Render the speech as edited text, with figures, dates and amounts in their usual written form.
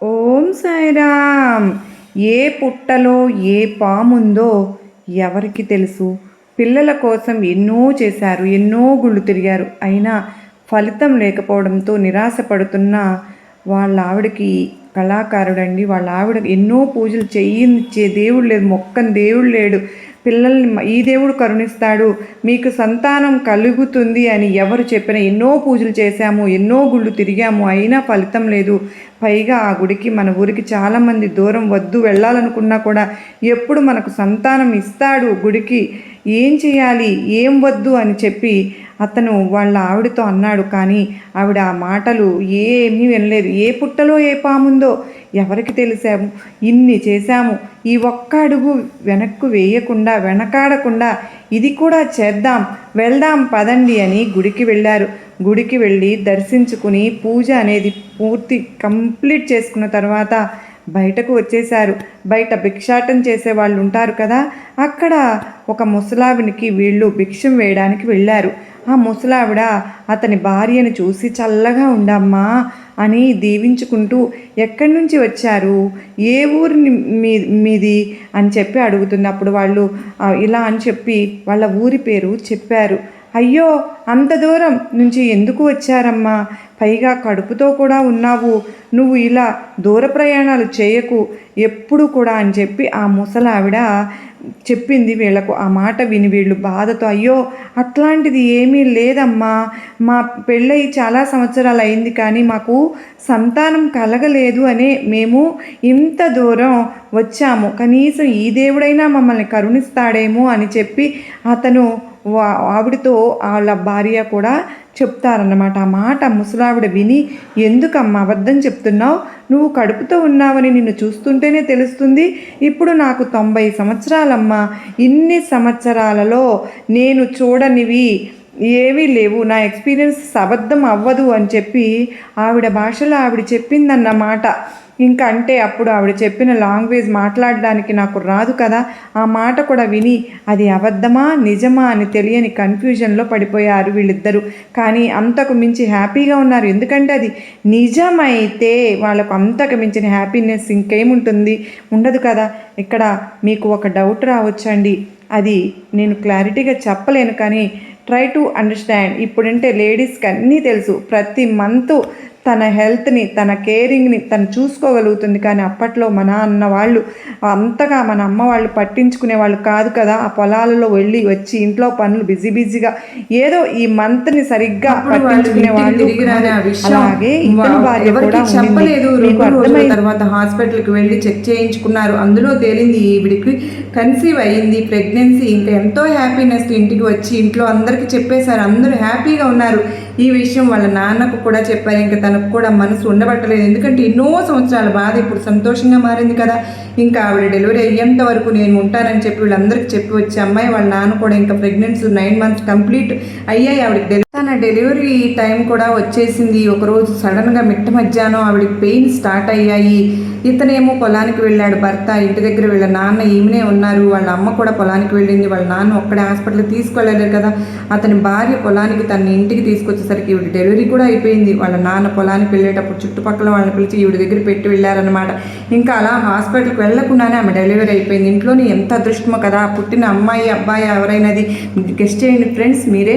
ఓం సాయిరామ్. ఏ పుట్టలో ఏ పాముందో ఎవరికి తెలుసు? పిల్లల కోసం ఎన్నో చేశారు, ఎన్నో గుళ్ళు తిరిగారు. అయినా ఫలితం లేకపోవడంతో నిరాశపడుతున్న వాళ్ళ ఆవిడకి కళాకారుడండి. వాళ్ళ ఆవిడ ఎన్నో పూజలు చేయించే దేవుడు లేదు, మొక్కని దేవుడు లేడు. పిల్లల్ని ఈ దేవుడు కరుణిస్తాడు, మీకు సంతానం కలుగుతుంది అని ఎవరు చెప్పినా ఎన్నో పూజలు చేశాము, ఎన్నో గుళ్ళు తిరిగాము, అయినా ఫలితం లేదు. పైగా ఆ గుడికి మన ఊరికి చాలామంది దూరం వద్దు వెళ్ళాలనుకున్నా కూడా ఎప్పుడు మనకు సంతానం ఇస్తాడు గుడికి, ఏం చేయాలి, ఏం వద్దు అని చెప్పి అతను వాళ్ళ ఆవిడతో అన్నాడు. కానీ ఆవిడ ఆ మాటలు ఏమీ వినలేదు. ఏ పుట్టలో ఏ పాముందో ఎవరికి తెలిసాము? ఇన్ని చేశాము, ఈ ఒక్క అడుగు వెనక్కు వేయకుండా వెనకాడకుండా ఇది కూడా చేద్దాం, వెళ్దాం పదండి అని గుడికి వెళ్ళారు. గుడికి వెళ్ళి దర్శించుకుని పూజ అనేది పూర్తి కంప్లీట్ చేసుకున్న తర్వాత బయటకు వచ్చేశారు. బయట భిక్షాటం చేసే వాళ్ళు ఉంటారు కదా, అక్కడ ఒక ముసలావినికి వీళ్ళు భిక్షం వేయడానికి వెళ్ళారు. ఆ ముసలావిడ అతని భార్యను చూసి చల్లగా ఉండమ్మా అని దీవించుకుంటూ ఎక్కడి నుంచి వచ్చారు, ఏ ఊరిని మీది అని చెప్పి అడుగుతుంది. అప్పుడు వాళ్ళు ఇలా అని చెప్పి వాళ్ళ ఊరి పేరు చెప్పారు. అయ్యో, అంత దూరం నుంచి ఎందుకు వచ్చారమ్మా? పైగా కడుపుతో కూడా ఉన్నావు, నువ్వు ఇలా దూర ప్రయాణాలు చేయకు ఎప్పుడు కూడా అని చెప్పి ఆ ముసలావిడ చెప్పింది వీళ్ళకు. ఆ మాట విని వీళ్ళు బాధతో, అయ్యో అట్లాంటిది ఏమీ లేదమ్మా, మా పెళ్ళై చాలా సంవత్సరాలు అయింది కానీ మాకు సంతానం కలగలేదు అనే మేము ఇంత దూరం వచ్చాము, కనీసం ఈ దేవుడైనా మమ్మల్ని కరుణిస్తాడేమో అని చెప్పి అతను ఆవిడతో వాళ్ళ భార్య కూడా చెప్తారన్నమాట. ఆ మాట ముసలావిడ విని, ఎందుకమ్మా అబద్ధం చెప్తున్నావు? నువ్వు కడుపుతో ఉన్నావని నిన్ను చూస్తుంటేనే తెలుస్తుంది. ఇప్పుడు నాకు 90 సంవత్సరాలమ్మా, ఇన్ని సంవత్సరాలలో నేను చూడనివి ఏవీ లేవు, నా ఎక్స్పీరియన్స్ అబద్ధం అవ్వదు అని చెప్పి ఆవిడ భాషలో ఆవిడ చెప్పిందన్నమాట. ఇంకా అంటే అప్పుడు ఆవిడ చెప్పిన లాంగ్వేజ్ మాట్లాడడానికి నాకు రాదు కదా, ఆ మాట కూడా విని అది అబద్ధమా నిజమా అని తెలియని కన్ఫ్యూజన్లో పడిపోయారు వీళ్ళిద్దరూ. కానీ అంతకు మించి హ్యాపీగా ఉన్నారు. ఎందుకంటే అది నిజమైతే వాళ్ళకు అంతకు మించిన హ్యాపీనెస్ ఇంకేముంటుంది, ఉండదు కదా. ఇక్కడ మీకు ఒక డౌట్ రావచ్చండి, అది నేను క్లారిటీగా చెప్పలేను కానీ ట్రై టు అండర్స్టాండ్. ఇప్పుడంటే లేడీస్కి అన్నీ తెలుసు, ప్రతి మంత్ తన హెల్త్ని, తన కేరింగ్ని తను చూసుకోగలుగుతుంది. కానీ అప్పట్లో మన అన్న వాళ్ళు అంతగా మన అమ్మ వాళ్ళు పట్టించుకునే వాళ్ళు కాదు కదా. ఆ పొలాలలో వెళ్ళి వచ్చి ఇంట్లో పనులు బిజీగా ఏదో ఈ మంత్ని సరిగ్గా పట్టించుకునే వాళ్ళు. అలాగే ఇతని భార్య కూడా అర్థమైన తర్వాత హాస్పిటల్కి వెళ్ళి చెక్ చేయించుకున్నారు. అందులో తేలింది ఈవిడికి కన్సీవ్ అయ్యింది, ప్రెగ్నెన్సీ. ఇంకా ఎంతో హ్యాపీనెస్ ఇంటికి వచ్చి ఇంట్లో అందరికీ చెప్పేశారు, అందరూ హ్యాపీగా ఉన్నారు. ఈ విషయం వాళ్ళ నాన్నకు కూడా చెప్పారు. ఇంకా తనకు కూడా మనసు ఉండబట్టలేదు, ఎందుకంటే ఎన్నో సంవత్సరాల బాధ ఇప్పుడు సంతోషంగా మారింది కదా. ఇంకా ఆవిడ డెలివరీ అయ్యేంత వరకు నేను ఉంటానని చెప్పి వీళ్ళందరికీ చెప్పి వచ్చి అమ్మాయి వాళ్ళ నాన్న కూడా ఇంకా ప్రెగ్నెన్సీ 9 months కంప్లీట్ అయ్యాయి. ఆవిడకి తన డెలివరీ టైం కూడా వచ్చేసింది. ఒకరోజు సడన్గా మిట్ట మధ్యాహ్నం ఆవిడకి పెయిన్ స్టార్ట్ అయ్యాయి. ఇతనేమో పొలానికి వెళ్ళాడు భర్త, ఇంటి దగ్గర వీళ్ళ నాన్న ఈమెనే ఉన్నారు. వాళ్ళ అమ్మ కూడా పొలానికి వెళ్ళింది. వాళ్ళ నాన్న ఒక్కడే హాస్పిటల్కి తీసుకెళ్ళలేరు కదా. అతని భార్య పొలానికి తన ఇంటికి తీసుకొచ్చేసరికి ఈవిడ డెలివరీ కూడా అయిపోయింది. వాళ్ళ నాన్న పొలానికి వెళ్ళేటప్పుడు చుట్టుపక్కల వాళ్ళని పిలిచి ఈవిడ దగ్గర పెట్టి వెళ్ళారనమాట. ఇంకా అలా హాస్పిటల్కి వెళ్లకుండానే ఆమె డెలివరీ అయిపోయింది. ఇంట్లోనే ఎంత అదృష్టమో కదా. పుట్టిన అమ్మాయి అబ్బాయి ఎవరైనది గెస్ట్ చేయండి ఫ్రెండ్స్ మీరే.